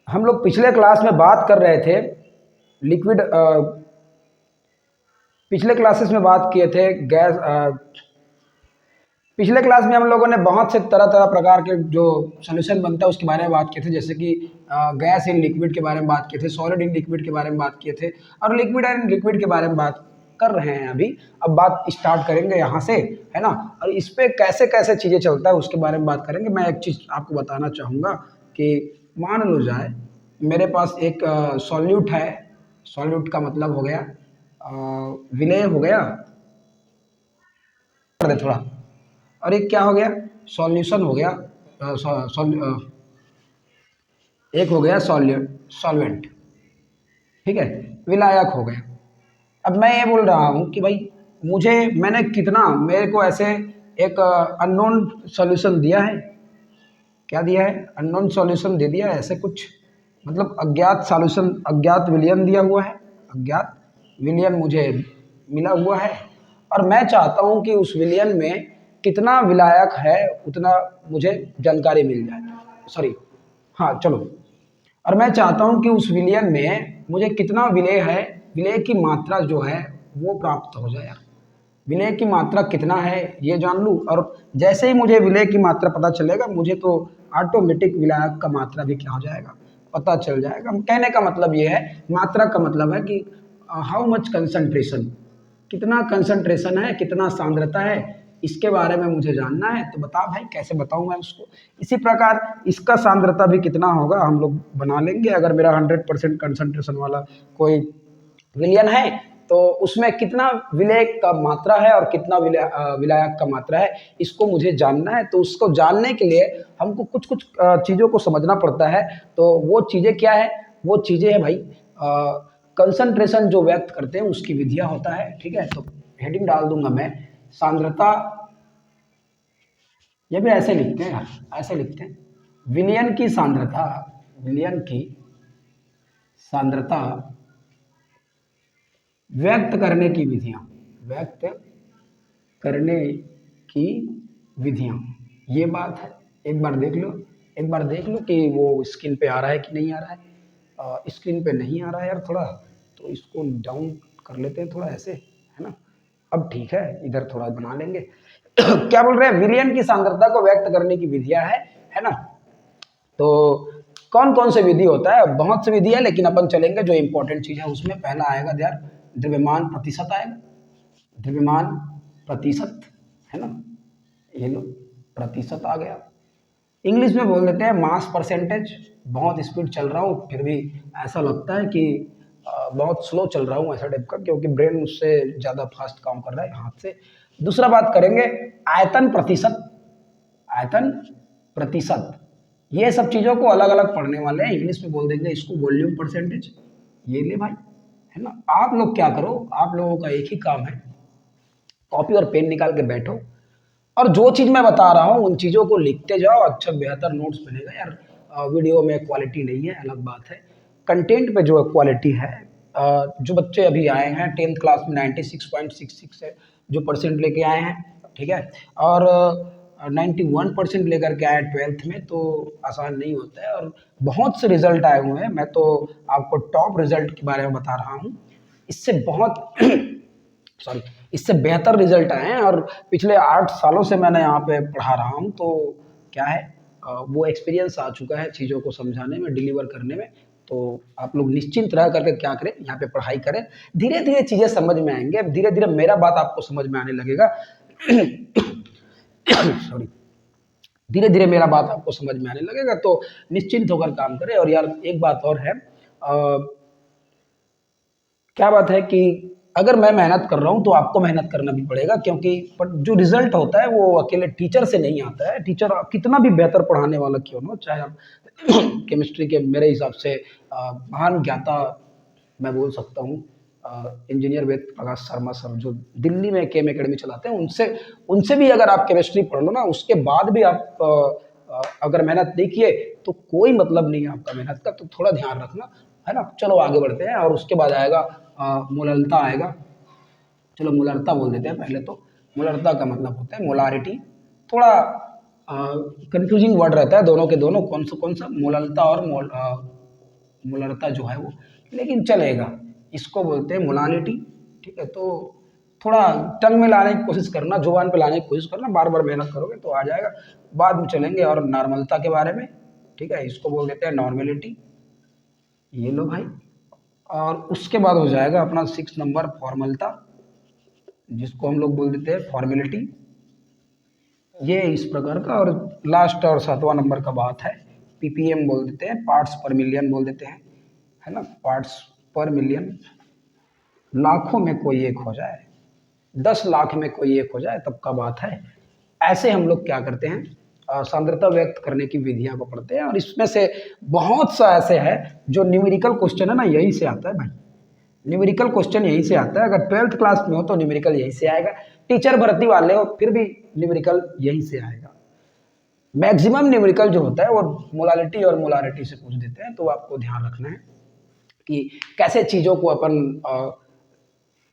हम लोग पिछले क्लास में बात कर रहे थे लिक्विड पिछले क्लासेस में बात किए थे गैस पिछले क्लास में हम लोगों ने बहुत से तरह तरह प्रकार के जो सॉल्यूशन बनता है उसके बारे में बात किए थे, जैसे कि गैस इन लिक्विड के बारे में बात किए थे, सॉलिड इन लिक्विड के बारे में बात किए थे और लिक्विड एंड लिक्विड के बारे में बात कर रहे हैं अभी। अब बात स्टार्ट करेंगे यहाँ से, है ना। और इस पे कैसे कैसे चीज़ें चलता है उसके बारे में बात करेंगे। मैं एक चीज़ आपको बताना चाहूँगा कि मान लो जाए मेरे पास एक सॉल्यूट है। सॉल्यूट का मतलब हो गया विलेय हो गया, कर दे थोड़ा। और एक क्या हो गया, सॉल्यूशन हो गया। एक हो गया सॉल्वेंट, ठीक है, विलायक हो गया। अब मैं ये बोल रहा हूँ कि भाई मैंने कितना, मेरे को ऐसे एक अननोन सॉल्यूशन दिया है। क्या दिया है? अननोन सॉल्यूशन दे दिया है, ऐसे कुछ मतलब अज्ञात सॉल्यूशन, अज्ञात विलयन दिया हुआ है। अज्ञात विलयन मुझे मिला हुआ है और मैं चाहता हूँ कि उस विलयन में कितना विलायक है उतना मुझे जानकारी मिल जाए। सॉरी, हाँ चलो। और मैं चाहता हूँ कि उस विलयन में मुझे कितना विलेय है, विलेय की मात्रा जो है वो प्राप्त हो जाए। विलेय की मात्रा कितना है ये जान लूँ, और जैसे ही मुझे विलेय की मात्रा पता चलेगा मुझे तो ऑटोमेटिक विलायक का मात्रा भी क्या हो जाएगा, पता चल जाएगा। कहने का मतलब ये है, मात्रा का मतलब है कि हाउ मच कंसंट्रेशन, कितना कंसंट्रेशन है, कितना सांद्रता है, इसके बारे में मुझे जानना है। तो बता भाई कैसे बताऊं मैं उसको। इसी प्रकार इसका सांद्रता भी कितना होगा हम लोग बना लेंगे। अगर मेरा 100% कंसंट्रेशन वाला कोई विलयन है तो उसमें कितना विलेय का मात्रा है और कितना विलायक का मात्रा है, इसको मुझे जानना है। तो उसको जानने के लिए हमको कुछ कुछ चीज़ों को समझना पड़ता है। तो वो चीज़ें क्या है? वो चीज़ें है भाई कंसंट्रेशन जो व्यक्त करते हैं उसकी विधियां होता है, ठीक है। तो हेडिंग डाल दूंगा मैं, सांद्रता। ये भी ऐसे लिखते हैं यार, ऐसे लिखते हैं, विलयन की सांद्रता, विलयन की सांद्रता व्यक्त करने की विधियां, व्यक्त करने की विधियां। ये बात है, एक बार देख लो, एक बार देख लो कि वो स्क्रीन पे आ रहा है कि नहीं आ रहा है। स्क्रीन पे नहीं आ रहा है यार थोड़ा, तो इसको डाउन कर लेते हैं थोड़ा ऐसे, है ना। अब ठीक है, इधर थोड़ा बना लेंगे। क्या बोल रहे हैं? विलयन की सांद्रता को व्यक्त करने की विधियां है ना। तो कौन कौन से विधि होता है? बहुत से विधि है, लेकिन अपन चलेंगे जो इंपॉर्टेंट चीज है उसमें। पहला आएगा यार द्रव्यमान प्रतिशत आएगा, द्रव्यमान प्रतिशत, है ना। ये लो, प्रतिशत आ गया। इंग्लिश में बोल देते हैं मास परसेंटेज। बहुत स्पीड चल रहा हूँ फिर भी ऐसा लगता है कि बहुत स्लो चल रहा हूँ, ऐसा टाइप का, क्योंकि ब्रेन उससे ज़्यादा फास्ट काम कर रहा है हाथ से। दूसरा बात करेंगे आयतन प्रतिशत, आयतन प्रतिशत। ये सब चीज़ों को अलग अलग पढ़ने वाले हैं, इंग्लिश में बोल देंगे इसको वॉल्यूम परसेंटेज। ये ले भाई, है ना। आप लोग क्या करो, आप लोगों का एक ही काम है, कॉपी और पेन निकाल के बैठो और जो चीज़ मैं बता रहा हूँ उन चीज़ों को लिखते जाओ। अच्छा बेहतर नोट्स बनेगा यार। वीडियो में क्वालिटी नहीं है, अलग बात है, कंटेंट पे जो क्वालिटी है। जो बच्चे अभी आए हैं 10th क्लास में 96.66 है जो परसेंट लेके आए हैं, ठीक है, और 91% लेकर के आए 12th में, तो आसान नहीं होता है। और बहुत से रिजल्ट आए हुए हैं, मैं तो आपको टॉप रिजल्ट के बारे में बता रहा हूँ। इससे बहुत सॉरी, इससे बेहतर रिजल्ट आए हैं और पिछले 8 सालों से मैंने यहाँ पे पढ़ा रहा हूँ। तो क्या है, वो एक्सपीरियंस आ चुका है चीज़ों को समझाने में, डिलीवर करने में। तो आप लोग निश्चिंत रह करके क्या करें, यहाँ पे पढ़ाई करें। धीरे धीरे चीज़ें समझ में आएंगे, धीरे धीरे मेरा बात आपको समझ में आने लगेगा। सॉरी, धीरे धीरे मेरा बात आपको समझ में आने लगेगा। तो निश्चिंत होकर काम करें। और यार एक बात और है, क्या बात है कि अगर मैं मेहनत कर रहा हूँ तो आपको मेहनत करना भी पड़ेगा, क्योंकि पर जो रिजल्ट होता है वो अकेले टीचर से नहीं आता है। टीचर कितना भी बेहतर पढ़ाने वाला क्यों ना हो, चाहे आप केमिस्ट्री के मेरे हिसाब से महान ज्ञाता मैं बोल सकता हूँ, इंजीनियर वेद प्रकाश शर्मा सर जो दिल्ली में केम एकेडमी चलाते हैं, उनसे उनसे भी अगर आप केमिस्ट्री पढ़ लो ना, उसके बाद भी आप अगर मेहनत नहीं किए तो कोई मतलब नहीं है आपका मेहनत का। तो थोड़ा ध्यान रखना, है ना। चलो आगे बढ़ते हैं। और उसके बाद आएगा मोललता आएगा। चलो मोलरता बोल देते हैं पहले। तो मोलरता का मतलब होता है मोलारिटी। थोड़ा कंफ्यूजिंग वर्ड रहता है दोनों के दोनों, कौन सा मोललता और मोलरता जो है वो, लेकिन चलेगा। इसको बोलते हैं मोलालिटी। ठीक है, तो थोड़ा टंग में लाने की कोशिश करना, जुबान पे लाने की कोशिश करना, बार बार मेहनत करोगे तो आ जाएगा। बाद में चलेंगे और नॉर्मलता के बारे में। ठीक है, इसको बोल देते हैं नॉर्मेलिटी। ये लो भाई। और उसके बाद हो जाएगा अपना 6 नंबर फॉर्मलता, जिसको हम लोग बोल देते हैं फॉर्मेलिटी। ये इस प्रकार का। और लास्ट और 7वां नंबर का बात है, पीपीएम बोल देते हैं, पार्ट्स पर मिलियन बोल देते हैं, है ना, पार्ट्स पर मिलियन। लाखों में कोई एक हो जाए, 10 लाख में कोई एक हो जाए तब का बात है। ऐसे हम लोग क्या करते हैं, सांद्रता व्यक्त करने की विधियां को पढ़ते हैं। और इसमें से बहुत सा ऐसे है जो न्यूमेरिकल क्वेश्चन है ना, यहीं से आता है भाई। न्यूमेरिकल क्वेश्चन यहीं से आता है। अगर 12th क्लास में हो तो न्यूमेरिकल यहीं से आएगा, टीचर भर्ती वाले हो फिर भी न्यूमेरिकल यहीं से आएगा। मैक्सिमम न्यूमेरिकल जो होता है वो मोलालिटी और मोलारिटी से पूछ देते हैं। तो आपको ध्यान रखना है कि कैसे चीज़ों को अपन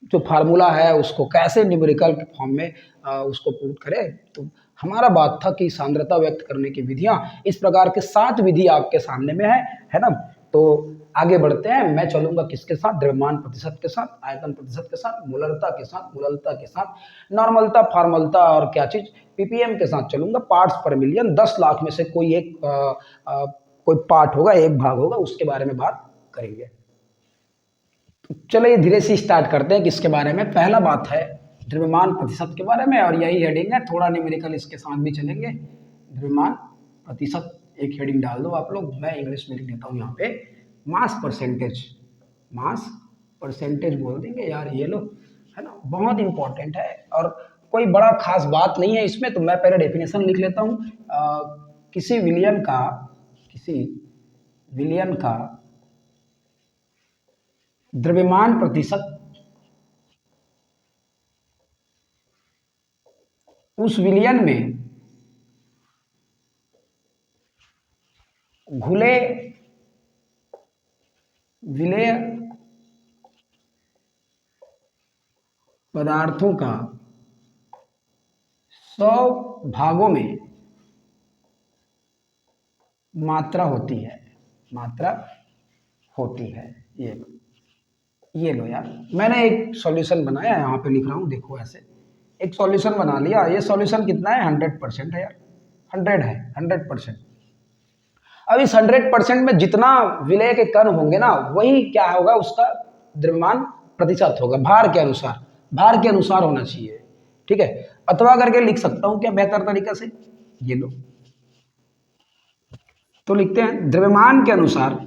जो फार्मूला है उसको कैसे न्यूमेरिकल के फॉर्म में उसको पुट करें। तो हमारा बात था कि सांद्रता व्यक्त करने की विधियां इस प्रकार के 7 विधि आपके सामने में है ना। तो आगे बढ़ते हैं। मैं चलूंगा किसके साथ, द्रव्यमान प्रतिशत के साथ, आयतन प्रतिशत के साथ, मोलरता के साथ, मोललता के साथ, नॉर्मलता, फॉर्मलता और क्या चीज, पीपीएम के साथ चलूंगा। पार्ट्स पर मिलियन, 10 लाख में से कोई एक कोई पार्ट होगा, एक भाग होगा, उसके बारे में बात करेंगे। चलिए धीरे से स्टार्ट करते हैं। किसके बारे में, पहला बात है द्रव्यमान प्रतिशत के बारे में, और यही हेडिंग है। थोड़ा न्यूमेरिकल इसके साथ भी चलेंगे। द्रव्यमान प्रतिशत एक हेडिंग डाल दो आप लोग, मैं इंग्लिश में लिख देता हूँ यहाँ पे, मास परसेंटेज। मास परसेंटेज बोल देंगे यार, ये लो, है ना, बहुत इंपॉर्टेंट है। और कोई बड़ा खास बात नहीं है इसमें। तो मैं पहले डेफिनेशन लिख लेता हूँ। किसी विलियन का द्रव्यमान प्रतिशत उस विलियन में घुले विलेय पदार्थों का 100 भागों में मात्रा होती है। मात्रा होती है। ये लो यार, मैंने एक सॉल्यूशन बनाया, यहाँ पे लिख रहा हूँ, देखो ऐसे एक सॉल्यूशन बना लिया। ये सॉल्यूशन कितना है, 100% है यार, 100 है, 100%। अब इस 100% में जितना विलय के कण होंगे ना, वही क्या होगा, उसका द्रव्यमान प्रतिशत होगा, भार के अनुसार। भार के अनुसार होना चाहिए। ठीक है, अथवा करके लिख सकता हूं क्या बेहतर तरीका से, ये लो। तो लिखते हैं द्रव्यमान के अनुसार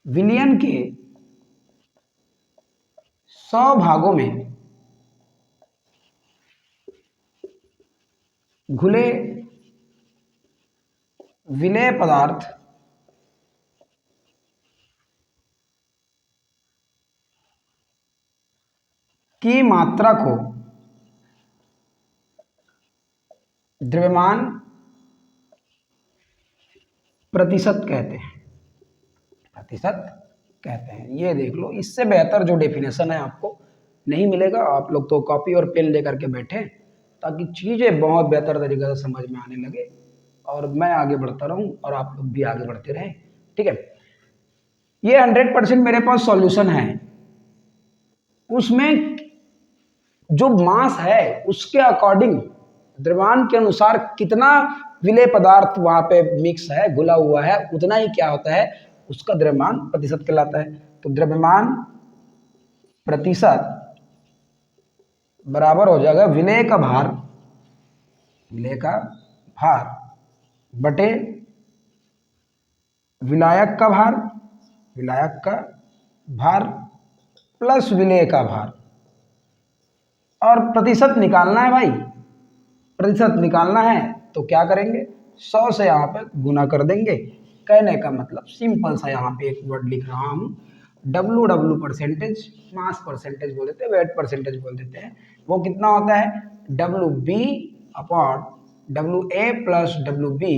विलयन के 100 भागों में घुले विलेय पदार्थ की मात्रा को द्रव्यमान प्रतिशत कहते हैं। प्रतिशत कहते हैं, ये देख लो। इससे बेहतर जो डेफिनेशन है आपको नहीं मिलेगा। आप लोग तो कॉपी और पेन लेकर के बैठे ताकि चीज़ें बहुत बेहतर तरीके से समझ में आने लगे, और मैं आगे बढ़ता रहूं और आप लोग भी आगे बढ़ते रहें। ठीक है, ये 100% मेरे पास सॉल्यूशन है। उसमें जो मास है उसके अकॉर्डिंग द्रव्यमान के अनुसार कितना विलेय पदार्थ वहां पे मिक्स है, घुला हुआ है, उतना ही क्या होता है, उसका द्रव्यमान प्रतिशत कहलाता है। तो द्रव्यमान प्रतिशत बराबर हो जाएगा विलेय का भार, विलेय का भार बटे विलायक का भार, विलायक का भार प्लस विलेय का भार। और प्रतिशत निकालना है भाई, प्रतिशत निकालना है तो क्या करेंगे, 100 से यहाँ पे गुना कर देंगे। कहने का मतलब सिंपल सा, यहाँ पे एक वर्ड लिख रहा हूँ, डब्ल्यू परसेंटेज, मास परसेंटेज बोल देते हैं, वेट परसेंटेज बोल देते हैं। वो कितना होता है, W B upon W A plus W B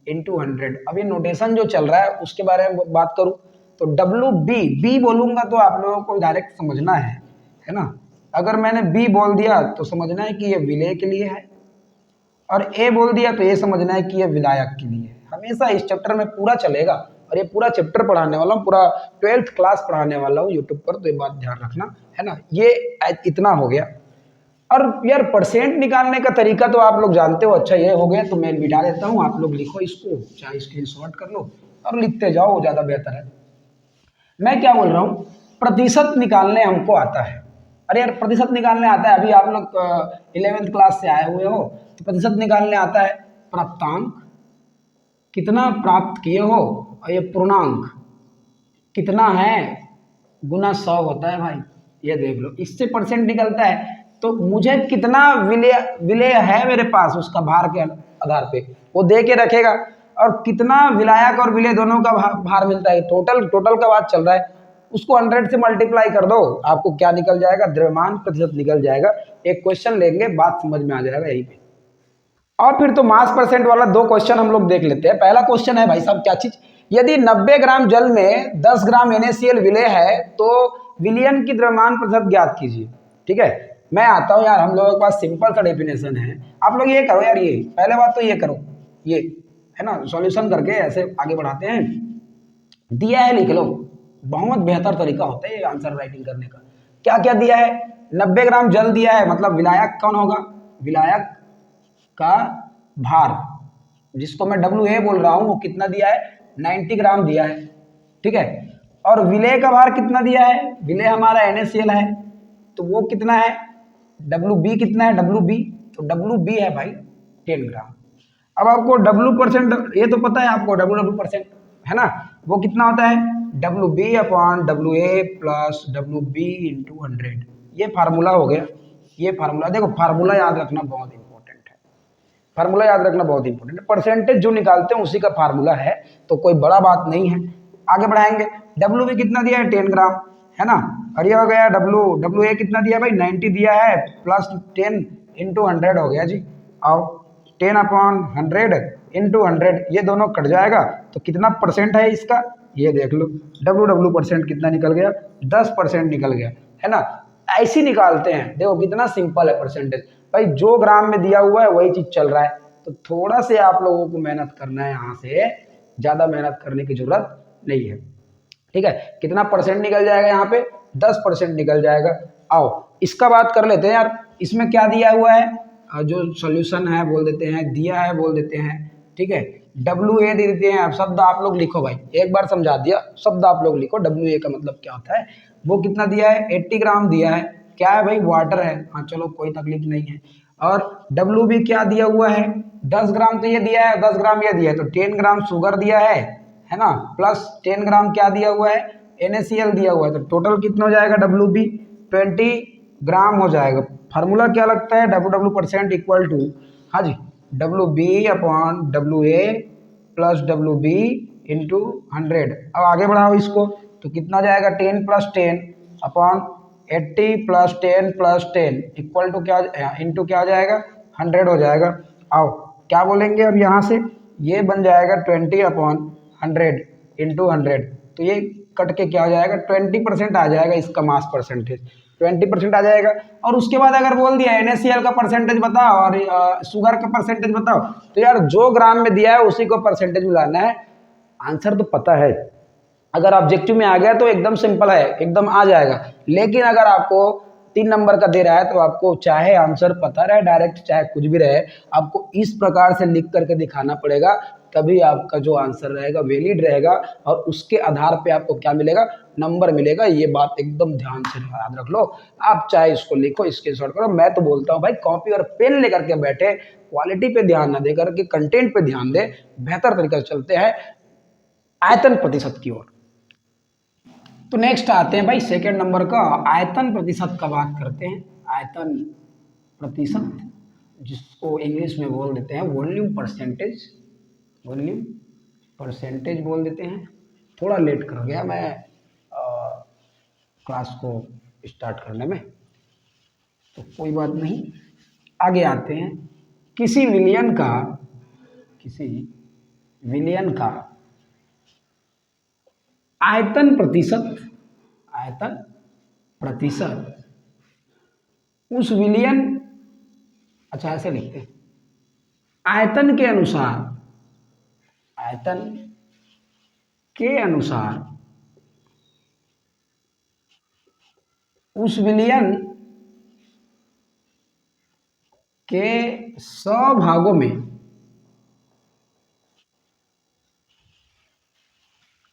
into 100। अब ये नोटेशन जो चल रहा है उसके बारे में बात करूँ तो डब्ल्यू बी बोलूंगा तो आप लोगों को डायरेक्ट समझना है ना। अगर मैंने बी बोल दिया तो समझना है कि ये विलेय के लिए है, और ए बोल दिया तो ये समझना है कि ये विलायक के लिए है। हमेशा इस चैप्टर में पूरा चलेगा, और ये पूरा चैप्टर पढ़ाने वाला हूँ, पूरा 12th क्लास पढ़ाने वाला हूँ यूट्यूब पर, तो ये बात ध्यान रखना है ना। ये इतना हो गया। और यार परसेंट निकालने का तरीका तो आप लोग जानते हो, अच्छा ये हो गया तो मैं मिटा देता हूँ, आप लोग लिखो इसको, चाहे स्क्रीनशॉट कर लो और लिखते जाओ, ज़्यादा बेहतर है। मैं क्या बोल रहा हूँ, प्रतिशत निकालने हमको आता है। अरे यार प्रतिशत निकालने आता है, अभी आप लोग 11th क्लास से आए हुए हो तो प्रतिशत निकालने आता है। प्राप्तांक कितना प्राप्त किए हो, और ये पूर्णांक कितना है गुना 100 होता है भाई, ये देख लो, इससे परसेंट निकलता है। तो मुझे कितना विलेय विलेय है मेरे पास, उसका भार के आधार पे वो दे के रखेगा, और कितना विलायक और विलेय दोनों का भार मिलता है, टोटल का बात चल रहा है, उसको 100 से मल्टीप्लाई कर दो, आपको क्या निकल जाएगा, द्रव्यमान प्रतिशत निकल जाएगा। एक क्वेश्चन लेंगे, बात समझ में आ जाएगा यहीं पे। और फिर तो मास परसेंट वाला 2 क्वेश्चन हम लोग देख लेते हैं। पहला क्वेश्चन है भाई साहब क्या चीज, यदि 90 ग्राम जल में 10 ग्राम NaCl विलेय है तो विलयन की द्रव्यमान प्रतिशत ज्ञात कीजिए। ठीक है, मैं आता हूं यार, हम लोगों के पास सिंपल सा डेफिनेशन है, आप लोग ये करो यार, ये पहले बात तो ये करो, ये है ना, सॉल्यूशन करके ऐसे आगे बढ़ाते हैं। दिया है लिख लो, बहुत बेहतर तरीका होता है ये आंसर राइटिंग करने का। क्या क्या दिया है, 90 ग्राम जल दिया है, मतलब विलायक कौन होगा, विलायक का भार, जिसको मैं WA बोल रहा हूं, वो कितना दिया है, 90 ग्राम दिया है। ठीक है, और विलेय का भार कितना दिया है, विलेय हमारा NaCl है, तो वो कितना है, WB कितना है, WB, तो WB है भाई 10 ग्राम। अब आपको W%, ये तो पता है आपको, W है ना, वो कितना होता है, WB/WA प्लस WB इंटू 100। ये फार्मूला हो गया, ये फार्मूला देखो, फार्मूला याद रखना बहुत इंपॉर्टेंट है, फार्मूला याद रखना बहुत इंपॉर्टेंट है। परसेंटेज जो निकालते हैं उसी का फार्मूला है, तो कोई बड़ा बात नहीं है। आगे बढ़ाएंगे, WB कितना दिया है, 10 ग्राम, है ना, और ये हो गया WA कितना दिया है भाई, 90 दिया है, प्लस 10 इंटू 100 हो गया जी। आओ 10/100 इंटू 100, ये दोनों कट जाएगा, तो कितना परसेंट है इसका, ये देख लो, W परसेंट कितना निकल गया, 10% निकल गया, है ना। ऐसी निकालते हैं, देखो कितना सिंपल है परसेंटेज भाई, जो ग्राम में दिया हुआ है वही चीज चल रहा है, तो थोड़ा से आप लोगों को मेहनत करना है, यहाँ से ज्यादा मेहनत करने की जरूरत नहीं है। ठीक है, कितना परसेंट निकल जाएगा यहाँ पे, 10% निकल जाएगा। आओ इसका बात कर लेते हैं यार, इसमें क्या दिया हुआ है, जो सॉल्यूशन है बोल देते हैं, दिया है बोल देते हैं। ठीक है, WA दे देते हैं, अब शब्द आप लोग लिखो भाई, एक बार समझा दिया, शब्द आप लोग लिखो, WA का मतलब क्या होता है। वो कितना दिया है, 80 ग्राम दिया है, क्या है भाई, वाटर है, हाँ चलो कोई तकलीफ नहीं है। और WB क्या दिया हुआ है, 10 ग्राम तो ये दिया है, 10 ग्राम ये दिया है, तो 10 ग्राम शुगर दिया है ना, प्लस 10 ग्राम क्या दिया हुआ है, NaCl दिया हुआ है, तो टोटल कितना हो जाएगा, WB 20 ग्राम हो जाएगा। फार्मूला क्या लगता है, W परसेंट इक्वल टू, हाँ जी, WB/WA प्लस WB इंटू 100। अब आगे बढ़ाओ इसको, तो कितना जाएगा, 10 + 10 अपॉन 80 + 10 + 10 इक्वल टू क्या, इंटू क्या हो जाएगा, 100 हो जाएगा। आओ क्या बोलेंगे अब यहाँ से, ये बन जाएगा 20/100 इंटू 100, तो ये कट के क्या हो जाएगा, 20% आ जाएगा इसका मास परसेंटेज, 20% आ जाएगा। और उसके बाद अगर बोल दिया NaCl का परसेंटेज बताओ और शुगर का परसेंटेज बताओ, तो यार जो ग्राम में दिया है उसी को परसेंटेज मिलाना है। आंसर तो पता है, अगर ऑब्जेक्टिव में आ गया तो एकदम सिंपल है, एकदम आ जाएगा। लेकिन अगर आपको 3 नंबर का दे रहा है, तो आपको चाहे आंसर पता रहे डायरेक्ट, चाहे कुछ भी रहे, आपको इस प्रकार से लिख करके दिखाना पड़ेगा, तभी आपका जो आंसर रहेगा वैलिड रहेगा, और उसके आधार पे आपको क्या मिलेगा, नंबर मिलेगा। ये बात एकदम ध्यान से याद रख लो। आप चाहे इसको लिखो, स्क्रीनशॉट करो, मैं तो बोलता हूँ भाई कॉपी और पेन लेकर के बैठे, क्वालिटी पे ध्यान ना दे करके कंटेंट पे ध्यान दे, बेहतर तरीके से चलते हैं आयतन प्रतिशत की ओर। तो नेक्स्ट आते हैं भाई सेकेंड नंबर का, आयतन प्रतिशत का बात करते हैं। आयतन प्रतिशत, जिसको इंग्लिश में बोल देते हैं वॉल्यूम परसेंटेज, वॉल्यूम परसेंटेज बोल देते हैं। थोड़ा लेट कर गया मैं क्लास को स्टार्ट करने में, तो कोई बात नहीं, आगे आते हैं। किसी विलियन का आयतन प्रतिशत उस विलियन, अच्छा ऐसे लिखते हैं, आयतन के अनुसार, आयतन के अनुसार उस विलयन के 100 भागों में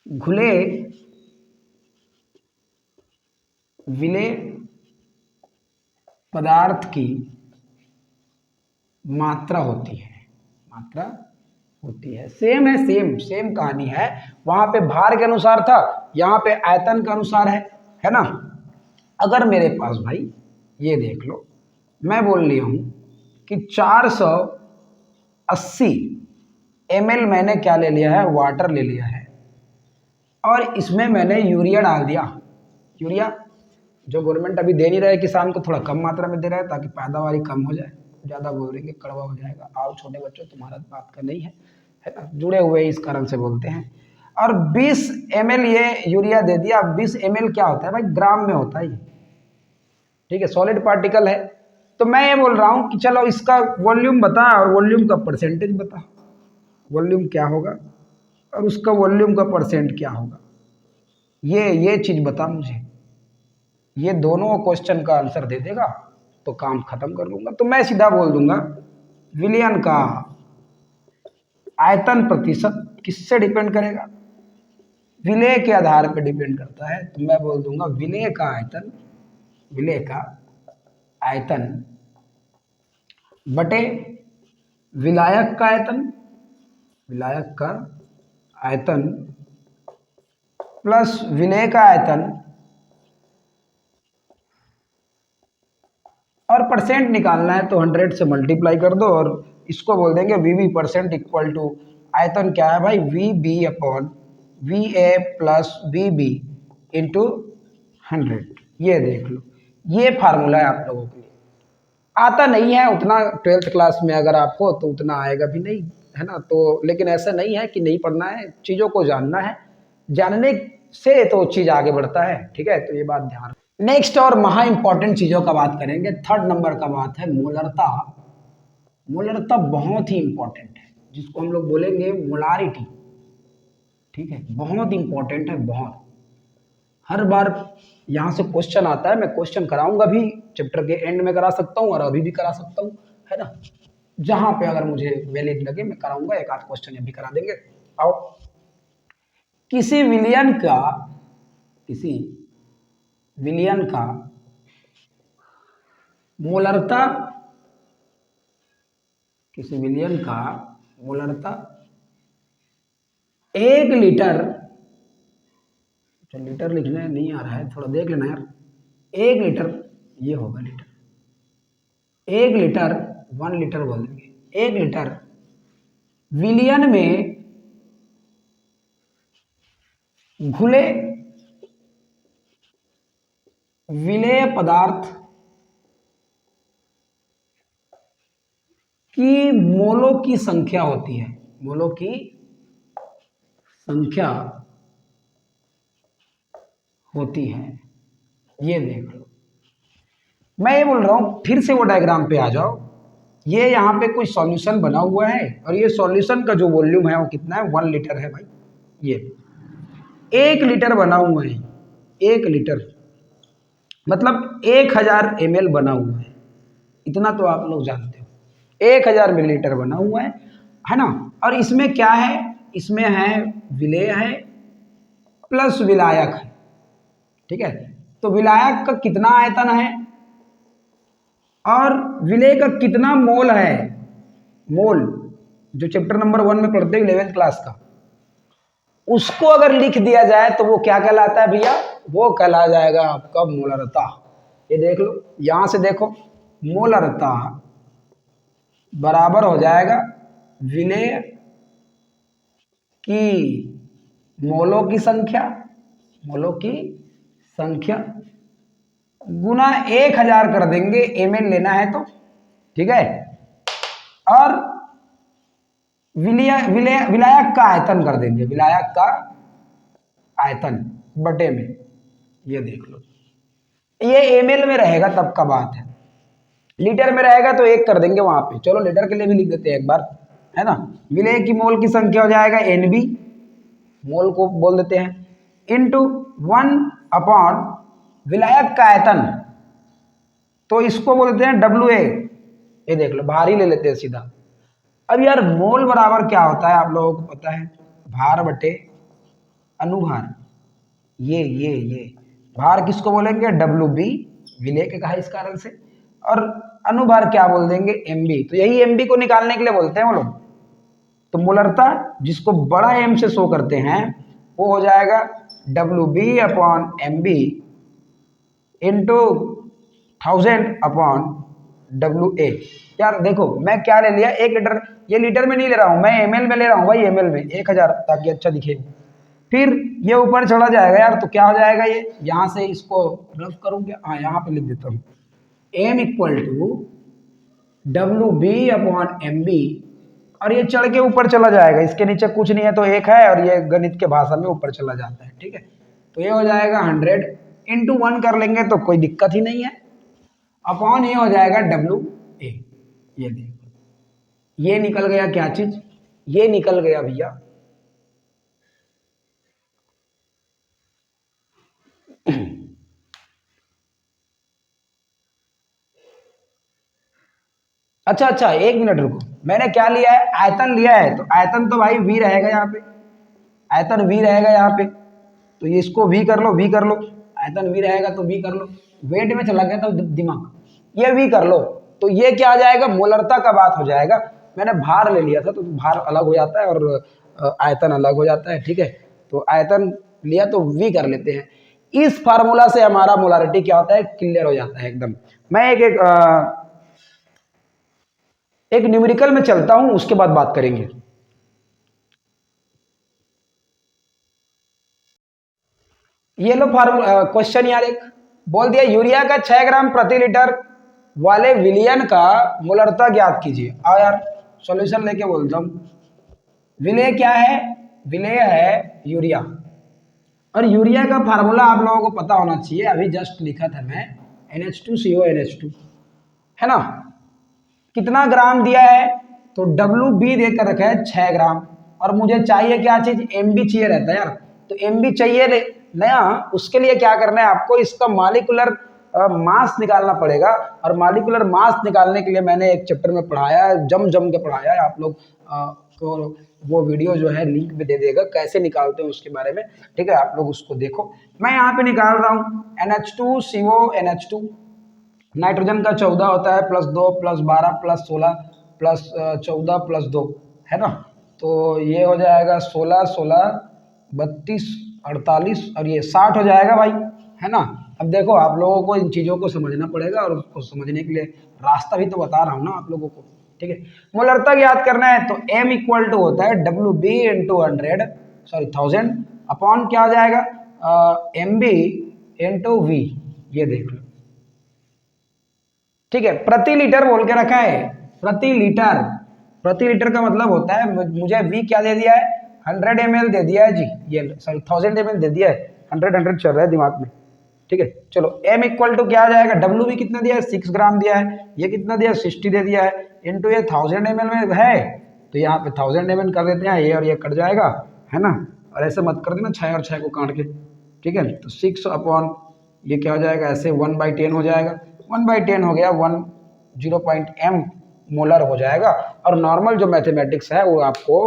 घुले विलेय पदार्थ की मात्रा होती है, मात्रा होती है। सेम है, सेम सेम कहानी है। वहां पे भार के अनुसार था, यहाँ पे आयतन के अनुसार है ना। अगर मेरे पास भाई ये देख लो, मैं बोल लिया हूं कि 480 ml मैंने क्या ले लिया है, वाटर ले लिया है, और इसमें मैंने यूरिया डाल दिया। यूरिया जो गवर्नमेंट अभी दे नहीं रहा है किसान को, थोड़ा कम मात्रा में दे रहा है ताकि पैदावारी कम हो जाए। ज़्यादा बोलेंगे कड़वा हो जाएगा। आओ छोटे बच्चों, तुम्हारा बात का नहीं है ना, जुड़े हुए इस कारण से बोलते हैं। और 20 ml ये यूरिया दे दिया। 20 ml क्या होता है भाई, ग्राम में होता है ये, ठीक है, सॉलिड पार्टिकल है। तो मैं ये बोल रहा हूँ कि चलो इसका वॉल्यूम बता और वॉल्यूम का परसेंटेज बता, वॉल्यूम क्या होगा और उसका वॉल्यूम का परसेंट क्या होगा, ये चीज़ बता मुझे। ये दोनों क्वेश्चन का आंसर दे देगा तो काम खत्म कर लूंगा। तो मैं सीधा बोल दूंगा विलयन का आयतन प्रतिशत किससे डिपेंड करेगा, विलेय के आधार पर डिपेंड करता है। तो मैं बोल दूंगा विलेय का आयतन, विलेय का आयतन बटे विलायक का आयतन, विलायक का आयतन प्लस विलेय का आयतन, और परसेंट निकालना है तो 100 से मल्टीप्लाई कर दो और इसको बोल देंगे वीवी परसेंट इक्वल टू आयतन क्या है भाई, V B upon V A plus V B into 100। ये देख लो, ये फार्मूला है आप लोगों के लिए। आता नहीं है उतना 12th क्लास में अगर आपको, तो उतना आएगा भी नहीं, है ना। तो लेकिन ऐसा नहीं है कि नहीं पढ़ना है, चीज़ों को जानना है, जानने से तो चीज़ आगे बढ़ता है, ठीक है। तो ये बात ध्यान। नेक्स्ट और महा इंपॉर्टेंट चीज़ों का बात करेंगे। 3rd नंबर का बात है मोलरता। मोलरता बहुत ही इंपॉर्टेंट है, जिसको हम लोग बोलेंगे मोलारिटी, ठीक है, बहुत इंपॉर्टेंट है, बहुत। हर बार यहाँ से क्वेश्चन आता है, मैं क्वेश्चन कराऊंगा भी, चैप्टर के एंड में करा सकता हूँ और अभी भी करा सकता हूँ, है ना। जहाँ पे अगर मुझे वैलिड लगे मैं कराऊंगा, एक आध क्वेश्चन अभी करा देंगे। आओ, किसी विलयन का, किसी विलयन का मोलरता, किसी विलयन का मोलरता 1 लीटर, लीटर लिखने नहीं आ रहा है, थोड़ा देख लेना यार। 1 लीटर ये होगा लीटर, 1 लीटर 1 लीटर बोल देंगे। 1 लीटर विलयन में घुले विलेय पदार्थ की मोलों की संख्या होती है, मोलों की संख्या होती है। ये देख लो, मैं ये बोल रहा हूं, फिर से वो डायग्राम पे आ जाओ। ये यहाँ पे कोई सॉल्यूशन बना हुआ है और ये सॉल्यूशन का जो वॉल्यूम है वो कितना है, 1 लीटर है भाई। ये 1 लीटर बना हुआ है, 1 लीटर मतलब 1000 ml बना हुआ है, इतना तो आप लोग जानते हो। 1000 मिलीलीटर बना हुआ है ना। और इसमें क्या है, इसमें है विलेय है प्लस विलायक है, ठीक है। तो विलायक का कितना आयतन है और विलेय का कितना मोल है, मोल जो चैप्टर नंबर 1 में पढ़ते हैं 11th क्लास का, उसको अगर लिख दिया जाए तो वो क्या कहलाता है भैया, वो कहला जाएगा आपका मोलरता। ये देख लो, यहां से देखो, मोलरता बराबर हो जाएगा विलेय की मोलों की संख्या, मोलों की संख्या गुना 1000 कर देंगे, ml लेना है तो, ठीक है। और विलायक का आयतन कर देंगे, विलायक का आयतन बटे में। ये देख लो, ये ml में रहेगा तब का बात है, लीटर में रहेगा तो 1 कर देंगे वहां पे। चलो लीटर के लिए भी लिख देते हैं एक बार, है ना। विलेय की मोल की संख्या हो जाएगा NB, मोल को बोल देते हैं, इंटू 1 अपॉन विलायक का आयतन, तो इसको बोलते हैं WA। ये देख लो, भार ही ले लेते हैं सीधा। अब यार मोल बराबर क्या होता है आप लोगों को पता है, भार बटे अनुभार। ये भार किसको बोलेंगे, WB, विलेय के कहा इस कारण से, और अनुभार क्या बोल देंगे, MB। तो यही MB को निकालने के लिए बोलते हैं वो लोग। तो मोलरता जिसको बड़ा M से शो करते हैं वो हो जाएगा WB upon MB into 1000 upon WA। यार देखो मैं क्या ले लिया, 1 लीटर, ये लीटर में नहीं ले रहा हूं मैं, ml में ले रहा हूं भाई, ml में 1000, ताकि अच्छा दिखे। फिर ये ऊपर चला जाएगा यार, तो क्या हो जाएगा, ये यहां से इसको रफ करूं क्या, हाँ यहाँ पे लिख देता हूं, M equal to WB upon MB, और ये चढ़ के ऊपर चला जाएगा, इसके नीचे कुछ नहीं है तो 1 है, और ये गणित के भाषा में ऊपर चला जाता है, ठीक है। तो ये हो जाएगा 100 इंटू 1 कर लेंगे तो कोई दिक्कत ही नहीं है, अपॉन ये हो जाएगा WA। ये देखो, ये निकल गया क्या चीज, ये निकल गया भैया अच्छा 1 मिनट रुको, मैंने क्या लिया है, आयतन लिया है, तो आयतन तो भाई V रहेगा यहाँ पे, आयतन V रहेगा यहाँ पे, तो ये इसको V कर लो, V कर लो, आयतन V रहेगा तो V कर लो। वेट में चला गया था दिमाग, ये V कर लो, तो ये क्या आ जाएगा, मोलरता का बात हो जाएगा। मैंने भार ले लिया था तो भार अलग हो जाता है और आयतन अलग हो जाता है, ठीक है। तो आयतन लिया तो V कर लेते हैं। इस फार्मूला से हमारा मोलारिटी क्या होता है, क्लियर हो जाता है एकदम। मैं एक न्यूमेरिकल में चलता हूं, उसके बाद बात करेंगे। ये लो फार्मूला क्वेश्चन यार, एक बोल दिया यूरिया का 6 ग्राम प्रति लीटर वाले विलियन का मोलरता ज्ञात कीजिए। आओ यार सॉल्यूशन लेके बोलता हूं। विलेय क्या है, विलेय है यूरिया, और यूरिया का फार्मूला आप लोगों को पता होना चाहिए, अभी जस्ट लिखा था मैं, NH2CO NH2, है ना। कितना ग्राम दिया है, तो WB देकर रखा है 6 ग्राम, और मुझे चाहिए क्या चीज, MB चाहिए रहता है यार, तो MB चाहिए नया, उसके लिए क्या करना है आपको, इसका मॉलिक्यूलर मास निकालना पड़ेगा। और मॉलिक्यूलर मास निकालने के लिए मैंने एक चैप्टर में पढ़ाया है, जम के पढ़ाया है, आप लोग को वो वीडियो जो है लिंक में दे देगा, कैसे निकालते हैं उसके बारे में, ठीक है, आप लोग उसको देखो। मैं यहाँ पे निकाल रहा हूँ NH2CO NH2, नाइट्रोजन का 14 होता है, +2 +12 +16 +14 +2, है ना। तो ये हो जाएगा 16 16 32 48, और ये 60 हो जाएगा भाई, है ना। अब देखो आप लोगों को इन चीज़ों को समझना पड़ेगा, और उसको समझने के लिए रास्ता भी तो बता रहा हूँ ना आप लोगों को, ठीक है। मोलरता याद करना है तो M इक्वल टू होता है WB इंटू 1000 अपॉन क्या हो जाएगा, MB इंटू V, ये देख लो, ठीक है। प्रति लीटर बोल के रखा है, प्रति लीटर, प्रति लीटर का मतलब होता है, मुझे V क्या दे दिया है, 100 ml दे दिया है जी, ये सॉरी 1000 ml दे दिया है, 100 चल रहा है दिमाग में, ठीक है। चलो M इक्वल टू क्या आ जाएगा, WB कितना दिया है, 6 ग्राम दिया है, ये कितना दिया है, 60 दे दिया है, इंटू ये 1000 ml में है, तो यहाँ पे 1000 ml कर देते हैं, ये और ये कट जाएगा, है ना। और ऐसे मत कर देना 6 और 6 को काट के, ठीक है। तो 6 अपॉन ये क्या हो जाएगा, ऐसे 1/10 हो जाएगा, 1/10 हो गया, 0.m मोलर हो जाएगा। और नॉर्मल जो मैथमेटिक्स है वो आपको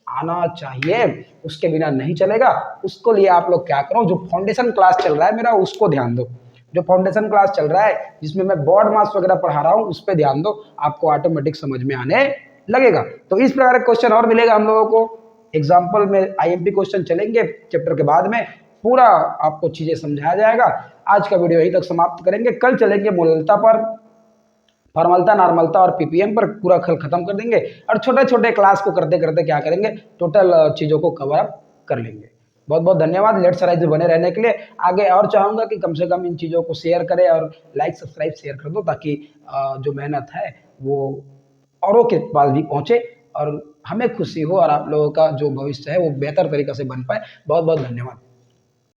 आना चाहिए, उसके बिना नहीं चलेगा। उसको लिए आप लोग क्या करो, जो फाउंडेशन क्लास चल रहा है मेरा उसको ध्यान दो, जो फाउंडेशन क्लास चल रहा है जिसमें मैं बोर्ड मास वगैरह पढ़ा रहा हूँ उस पर ध्यान दो, आपको ऑटोमेटिक समझ में आने लगेगा। तो इस प्रकार का क्वेश्चन और मिलेगा हम लोगों को एग्जाम्पल में, IMP क्वेश्चन चलेंगे चैप्टर के बाद में, पूरा आपको चीजें समझाया जाएगा। आज का वीडियो यहीं तक समाप्त करेंगे, कल चलेंगे मोलरता पर, फॉर्मलता, नॉर्मलता और PPM पर पूरा कल खत्म कर देंगे, और छोटे छोटे क्लास को करते करते क्या करेंगे, टोटल चीज़ों को कवर अप कर लेंगे। बहुत बहुत धन्यवाद लेट्स राइज में बने रहने के लिए। आगे और चाहूँगा कि कम से कम इन चीज़ों को शेयर करें, और लाइक सब्सक्राइब शेयर कर दो, ताकि जो मेहनत है वो औरों के पास भी पहुँचे, और हमें खुशी हो, और आप लोगों का जो भविष्य है वो बेहतर तरीके से बन पाए। बहुत बहुत धन्यवाद।